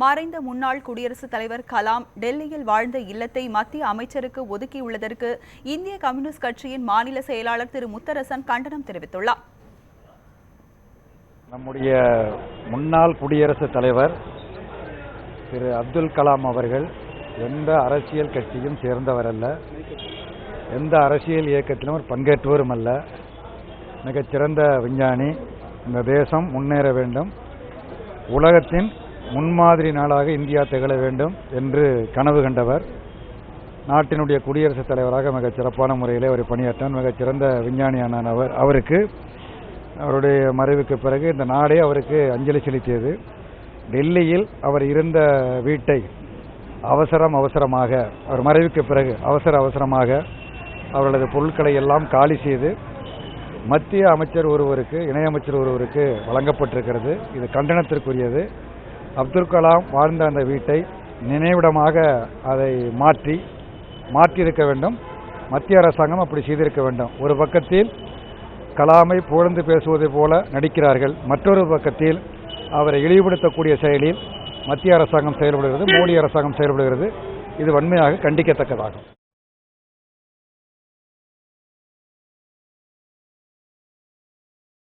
மறைந்த முன்னாள் குடியரசுத் தலைவர் கலாம் டெல்லியில் வாழ்ந்த இல்லத்தை மத்திய அமைச்சருக்கு ஒதுக்கியுள்ளதற்கு இந்திய கம்யூனிஸ்ட் கட்சியின் மாநில செயலாளர் திரு முத்தரசன் கண்டனம் தெரிவித்துள்ளார். நம்முடைய முன்னாள் குடியரசுத் தலைவர் திரு அப்துல் கலாம் அவர்கள் எந்த அரசியல் கட்சியும் சேர்ந்தவர் அல்ல, எந்த அரசியல் இயக்கத்திலும் பங்கேற்றவரும் அல்ல. மிகச்சிறந்த விஞ்ஞானி. இந்த தேசம் முன்னேற வேண்டும், உலகத்தின் முன்மாதிரி நாடாக இந்தியா திகழ வேண்டும் என்று கனவு கண்டவர். நாட்டினுடைய குடியரசுத் தலைவராக மிகச் சிறப்பான முறையில் அவர் பணியாற்றார். மிகச்சிறந்த விஞ்ஞானியான அவருக்கு அவருடைய மறைவுக்கு பிறகு இந்த நாடே அவருக்கு அஞ்சலி செலுத்தியது. டெல்லியில் அவர் இருந்த வீட்டை அவசரமாக அவர் மறைவுக்கு பிறகு அவசரமாக அவர்களது பொருட்களை எல்லாம் காலி செய்து மத்திய அமைச்சர் ஒருவருக்கு, இணையமைச்சர் ஒருவருக்கு வழங்கப்பட்டிருக்கிறது. இது கண்டனத்திற்குரியது. அப்துல் கலாம் வாழ்ந்த அந்த வீட்டை நினைவிடமாக அதை மாற்றியிருக்க வேண்டும். மத்திய அரசாங்கம் அப்படி செய்திருக்க வேண்டும். ஒரு பக்கத்தில் கலாமை புகழ்ந்து பேசுவதை போல நடிக்கிறார்கள், மற்றொரு பக்கத்தில் அவரை இழிவுபடுத்தக்கூடிய செயலில் மத்திய அரசாங்கம் செயல்படுகிறது, மோடி அரசாங்கம் செயல்படுகிறது. இது வன்மையாக கண்டிக்கத்தக்கதாகும்.